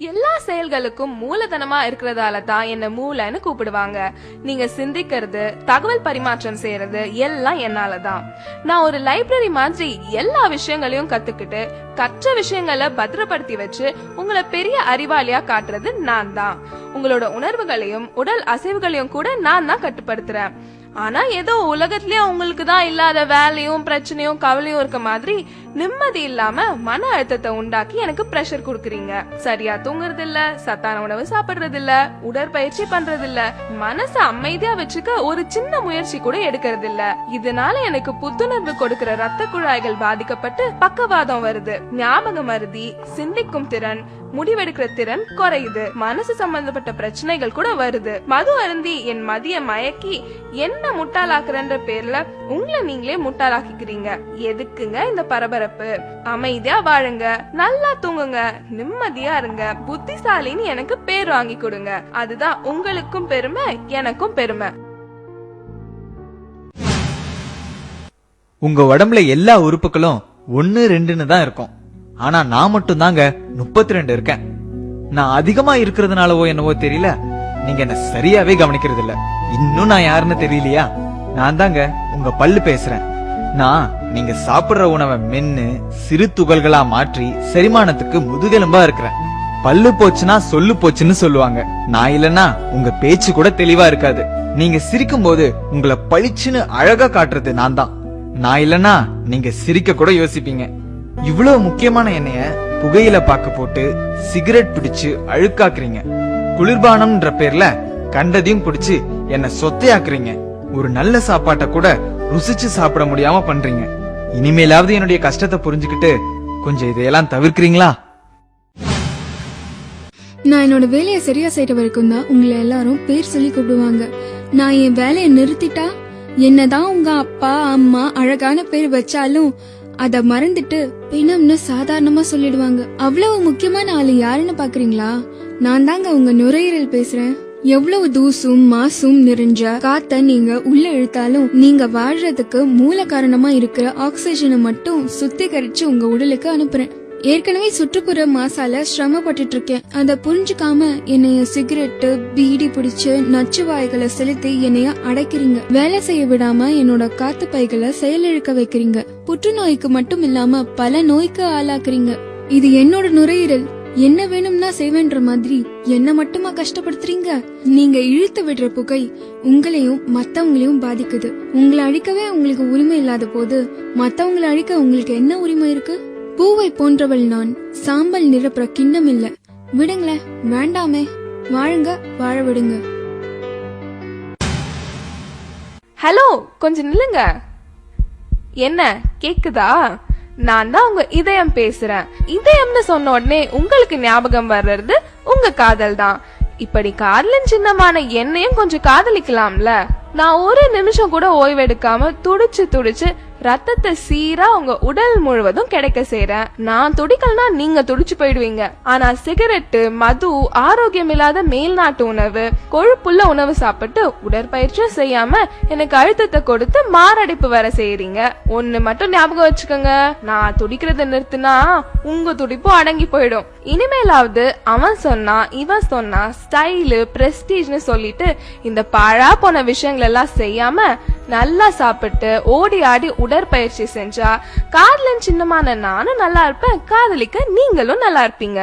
எல்லா செயல்களுக்கும் மூலதனமா இருக்கிறதால தான் என்ன மூளைன்னு கூப்பிடுவாங்க. நீங்க சிந்திக்கிறது, தகவல் பரிமாற்றம் செய்யறது எல்லாம் என்னாலதான். நான் ஒரு லைப்ரரி மாதிரி எல்லா விஷயங்களையும் கத்துக்கிட்டு கற்ற விஷயங்களை பத்திரப்படுத்தி வச்சு உங்களை பெரிய அறிவாளியா காட்டுறது நான் தான். உங்களோட உணர்வுகளையும் உடல் அசைவுகளையும் கூட நான் தான் கட்டுப்படுத்துறேன். ஆனா ஏதோ உலகத்திலேயே உங்களுக்கு தான் இல்லாத வேலையும் பிரச்சனையும் கவலையும் இருக்க மாதிரி நிம்மதி இல்லாம மன அழுத்தத்தை உண்டாக்கி எனக்கு பிரஷர் குடுக்கறீங்க. சரியா தூங்குறது இல்ல, சத்தான உணவு சாப்பிடுறது இல்ல, உடற்பயிற்சி பண்றது இல்ல, மனச அமைதியா வச்சுக்க ஒரு சின்ன முயற்சி கூட எடுக்கிறது இல்ல. இதனால எனக்கு புத்துணர்வு கொடுக்கிற ரத்த குழாய்கள் பாதிக்கப்பட்டு பக்கவாதம் வருது, ஞாபக மருதி, சிந்திக்கும் திறன், முடிவெடுக்கிற திறன் குறையுது, மனசு சம்பந்தப்பட்ட பிரச்சனைகள் கூட வருது. மது அருந்தி என் மதிய மயக்கி என்ன முட்டாளாக்குறன்ற பேர்ல உங்களை நீங்களே முட்டாளாக்கிக்கிறீங்க. எதுக்குங்க இந்த பரபரப்பு? அமைதியா வாழுங்க, நல்லா தூங்குங்க, நிம்மதியா இருங்க, புத்திசாலின்னு எனக்கு பேர் வாங்கி கொடுங்க. அதுதான் உங்களுக்கும் பெருமை, எனக்கும் பெருமை. உங்க உடம்புல எல்லா உறுப்புகளும் 1 2ன்னு தான் இருக்கும். ஆனா நான் மட்டும் தாங்க 32 இருக்கேன். நான் அதிகமா இருக்கிறதுனாலவோ என்னவோ தெரியல, நீங்க என்ன சரியாவே கவனிக்கிறது இல்ல. இன்னும் நான் யாருன்னு தெரியலையா? நான் தாங்க உங்க பல்லு பேசுறேன். நான் நீங்க சாப்பிடுற உணவை மென்னு சிறு துகள்களா மாற்றி செரிமானத்துக்கு முதுகெலும்பா இருக்கிறேன். பல்லு போச்சுன்னா சொல்லு போச்சுன்னு சொல்லுவாங்க. நான் இல்லன்னா உங்க பேச்சு கூட தெளிவா இருக்காது. நீங்க சிரிக்கும் போது உங்களை பளிச்சுன்னு அழகா காட்டுறது நான் தான். நான் இல்லன்னா நீங்க சிரிக்க கூட யோசிப்பீங்க. இவ்வளவு முக்கியமான எண்ணெய புகையில பாக்க போட்டு சிகரெட் பிடிச்சு அழுக்காக்குறீங்க. குளிர்பானம்ன்ற பேர்ல கண்டதையும் பிடிச்சு என்ன சொத்தையாக்குறீங்க. ஒரு நல்ல சாப்பாட்டை கூட ருசிச்சு சாப்பிட முடியாம பண்றீங்க. இனிமேலாவது என்னுடைய கஷ்டத்தை புரிஞ்சுக்கிட்டு கொஞ்சம் இதையெல்லாம் தவிர்க்கிறீங்களா? நான் என்னோட வேலையை சரியா செய்யற வரைக்கும் தான் உங்களை எல்லாரும் பேர் சொல்லி கூப்பிடுவாங்க. நான் என் வேலையை நிறுத்திட்டா என்னதான் உங்க அப்பா அம்மா அழகான பேர் வச்சாலும் அத மறந்துட்டு பிணம்னு சாதாரணமா சொல்லிடுவாங்க. அவ்வளவு முக்கியமான ஆளு யாருன்னு பாக்குறீங்களா? நான் தாங்க உங்க நுரையீரல் பேசுறேன். எவ்வளவு தூசும் மாசும் நிறைஞ்ச காத்த நீங்க உள்ள இழுத்தாலும் நீங்க வாழ்றதுக்கு மூல காரணமா இருக்கிற ஆக்சிஜனை மட்டும் சுத்திகரிச்சு உங்க உடலுக்கு அனுப்புறேன். ஏற்கனவே சுற்றுப்புற மாசால சிரமப்பட்டு இருக்கேன். அத புரிஞ்சுக்காம என்னைய சிகரெட்டு பீடி பிடிச்சு நச்சு வாய்களை செலுத்தி என்னைய அடைக்கிறீங்க. வேலை செய்ய விடாம என்னோட காத்து பைகளை செயலிழக்க வைக்கிறீங்க. புற்றுநோய்க்கு மட்டும் இல்லாம பல நோய்க்கு ஆளாக்குறீங்க. இது என்னோட நுரையீரல், என்ன வேணும்னா செய்வேன்ற மாதிரி என்ன மட்டுமா கஷ்டப்படுத்துறீங்க? நீங்க இழுத்து விடுற புகை உங்களையும் மத்தவங்களையும் பாதிக்குது. உங்களை அழிக்கவே உங்களுக்கு உரிமை இல்லாத போது மத்தவங்களை அழிக்க உங்களுக்கு என்ன உரிமை இருக்கு? பூவை போன்றவள் நான், சாம்பல் நிரப்புற கிண்ணம் இல்ல. விடுங்களேன், வேண்டாமே, வாழுங்க, வாழ விடுங்க. ஹலோ, கொஞ்சம் நில்லுங்க. என்ன கேக்குதா? நான் தான் உங்க இதயம் பேசுறேன். இதயம்னு சொன்ன உடனே உங்களுக்கு ஞாபகம் வர்றது உங்க காதல் தான். இப்படி காதலின் சின்னமான என்னையும் கொஞ்சம் காதலிக்கலாம்ல. நான் ஒரு நிமிஷம் கூட ஓய்வெடுக்காம துடிச்சு துடிச்சு ரத்தத்தை சீரா உங்க உடல் முழுவதும் கிடைக்க செய்றேன். நான் துடிக்கலனா நீங்க துடிச்சு போயிடுவீங்க. ஆனா சிகரெட்டு, மது, ஆரோக்கியம் இல்லாத மேல்நாட்டு உணவு, கொழுப்புள்ள உணவு சாப்பிட்டு உடற்பயிற்சியும் செய்யாம எனக்கு அழுத்தத்தை கொடுத்து மாரடைப்பு வர செய்யறீங்க. ஒண்ணு மட்டும் ஞாபகம் வச்சுக்கோங்க, நான் துடிக்கிறத நிறுத்தினா உங்க துடிப்பும் அடங்கி போயிடும். இனிமேலாவது அவன் சொன்னா இவன் சொன்னா ஸ்டைலு பிரஸ்டீஜ்னு சொல்லிட்டு இந்த பாழா போன விஷயங்கள் எல்லாம் செய்யாம நல்லா சாப்பிட்டு ஓடி ஆடி உடற்பயிற்சி செஞ்சா காதலின் சின்னமான நானும் நல்லா இருப்பேன், காதலிக்க நீங்களும் நல்லா இருப்பீங்க.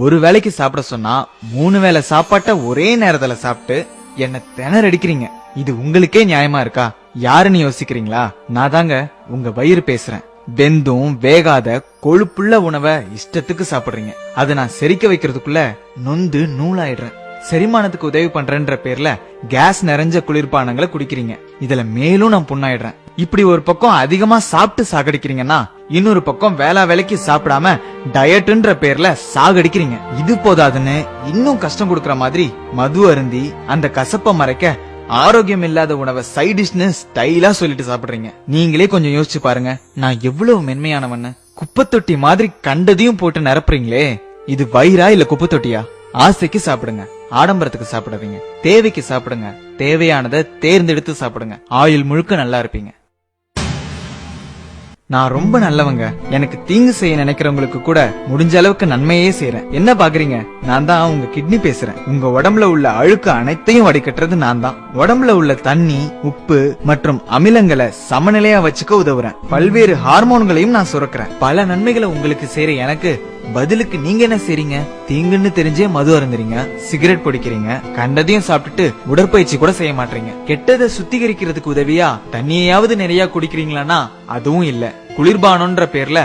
ஒரு வேளைக்கு சாப்பிட சொன்னா 3 வேளை சாப்பாட்ட ஒரே நேரத்துல சாப்பிட்டு என்ன திணறடிக்கிறீங்க. இது உங்களுக்கே நியாயமா இருக்கா? யாருன்னு யோசிக்கிறீங்களா? நான் தாங்க உங்க வயிறு பேசுறேன். வெந்தும் வேகாத கொழுப்புள்ள உணவை இஷ்டத்துக்கு சாப்பிடுறீங்க. அதை நான் செரிக்க வைக்கிறதுக்குள்ள நொந்து நூலாயிடுறேன். செரிமானத்துக்கு உதவி பண்றேன்ற பேர்ல கேஸ் நிறைஞ்ச குளிர்பானங்களை குடிக்கிறீங்க. இதுல மேலும் நான் புண்ணாயிடுறேன். இப்படி ஒரு பக்கம் அதிகமா சாப்பிட்டு சாகடிக்கிறீங்கன்னா இன்னொரு பக்கம் வேலைக்கு சாப்பிடாம டயட்ன்ற பேர்ல சாகடிக்கிறீங்க. இது போதாதுன்னு இன்னும் கஷ்டம் கொடுக்கற மாதிரி மது அருந்தி அந்த கசப்ப மறைக்க ஆரோக்கியம் இல்லாத உணவை சைட் டிஷ்னு ஸ்டைலா சொல்லிட்டு சாப்பிடுறீங்க. நீங்களே கொஞ்சம் யோசிச்சு பாருங்க, நான் எவ்வளவு மென்மையானவன்னு. குப்பத்தொட்டி மாதிரி கண்டதையும் போட்டு நிரப்புறீங்களே, இது வயிறா இல்ல குப்பத்தொட்டியா? ஆசைக்கு சாப்பிடுங்க, ஆடம்பரத்துக்கு சாப்பிடாதீங்க. தேவைக்கு சாப்பிடுங்க, தேவையானதை தேர்ந்தெடுத்து சாப்பிடுங்க. ஆயுள் முழுக்க நல்லா இருப்பீங்க. நான் ரொம்ப நல்லவங்க. எனக்கு தீங்கு செய்ய நினைக்கிறவங்களுக்கு கூட முடிஞ்ச அளவுக்கு நன்மையே செய்யறேன். என்ன பாக்குறீங்க? நான் தான் உங்க கிட்னி பேசுறேன். உங்க உடம்புல உள்ள அழுக்கு அனைத்தையும் வடிகட்டுறது நான் தான். உடம்புல உள்ள தண்ணி, உப்பு மற்றும் அமிலங்களை சமநிலையா வச்சுக்க உதவுறேன். பல்வேறு ஹார்மோன்களையும் நான் சுரக்கிறேன். பல நன்மைகளை உங்களுக்கு செய்யற எனக்கு பதிலுக்கு நீங்க என்ன செய்றீங்க? தீங்குன்னு தெரிஞ்சே மது அருந்துறீங்க, சிகரெட் பிடிக்கிறீங்க, கண்டதையும் சாப்பிட்டுட்டு உடற்பயிற்சி கூட செய்ய மாட்டீங்க. கெட்டதை சுத்திகரிக்கிறதுக்கு உதவியா தண்ணியாவது நிறைய குடிக்கிறீங்களான்னா அதுவும் இல்ல. குளிர்பானம்ன்ற பேர்ல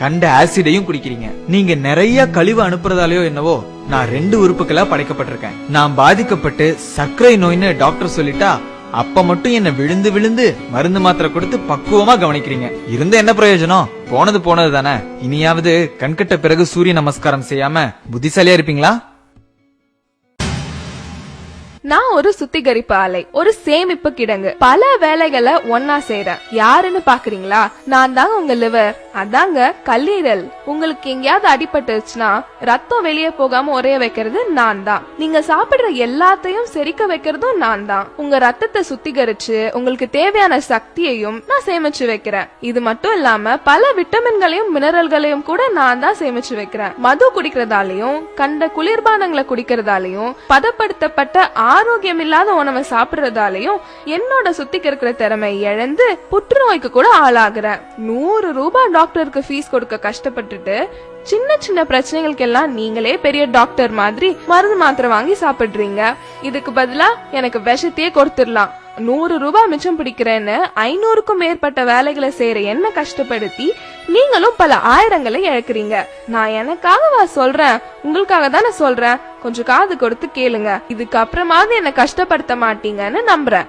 கண்ட ஆசிடையும் குடிக்கிறீங்க. நீங்க நிறைய கழிவு அனுப்புறதாலயோ என்னவோ நான் 2 உறுப்புகளா படைக்கப்பட்டிருக்கேன். நான் பாதிக்கப்பட்டு சர்க்கரை நோய்னு டாக்டர் சொல்லிட்டா அப்ப மட்டும் என்ன விழுந்து விழுந்து மருந்து மாத்திரை கொடுத்து பக்குவமா கவனிக்கிறீங்க. இருந்த என்ன பிரயோஜனம்? போனது போனது தானே. இனியாவது கண்கட்ட பிறகு சூரிய நமஸ்காரம் செய்யாம புத்திசாலியா இருப்பீங்களா? நான் ஒரு சுத்திகரிப்பு ஆலை, ஒரு சேமிப்பு கிடங்கு. பல வேலைகளை ஒன்னா செய்றேன். யாருன்னு பாக்குறீங்களா? நான் தாங்க உங்க லிவர், அதாங்க கல்லீரல். உங்களுக்கு எங்கேயாவது அடிபட்டுச்சுன்னா ரத்தம் வெளியே போகாம உரைய வைக்கிறது நான் தான். நீங்க சாப்பிடுற எல்லாத்தையும் செரிக்க வைக்கிறதும் நான் தான். உங்க ரத்தத்தை சுத்திகரிச்சு உங்களுக்கு தேவையான சக்தியையும் நான் சேமிச்சு வைக்கிறேன். இது மட்டும் இல்லாம பல விட்டமின்களையும் மினரல்களையும் கூட நான் தான் சேமிச்சு வைக்கிறேன். மது குடிக்கிறதாலையும் கண்ட குளிர்பானங்களை குடிக்கிறதாலையும் பதப்படுத்தப்பட்ட ஆரோக்கியம் இல்லாத உணவை சாப்பிடுறதாலையும் என்னோட சுத்திகரிக்கிற திறமை இழந்து புற்றுநோய்க்கு கூட ஆளாகிறேன். 100 ரூபாய் டாக்டருக்கு ஃபீஸ் கொடுக்க கஷ்டப்பட்டுட்டு சின்ன சின்ன பிரச்சனைகளுக்கு எல்லாம் நீங்களே பெரிய டாக்டர் மாதிரி மருந்து மாத்திரை வாங்கி சாப்பிடுறீங்க. இதுக்கு பதிலா எனக்கு விஷத்தையே கொடுத்துடலாம். 100 ரூபாய் மிச்சம் பிடிக்கிறேன்னு 500க்கும் மேற்பட்ட வேலைகளை செய்யற என்ன கஷ்டப்படுத்தி நீங்களும் பல ஆயிரங்களை இழக்கிறீங்க. நான் எனக்காகவா சொல்றேன்? உங்களுக்காக தானே சொல்றேன். கொஞ்சம் காது கொடுத்து கேளுங்க. இதுக்கு அப்புறமாவது என்ன கஷ்டப்படுத்த மாட்டீங்கன்னு நம்புறேன்.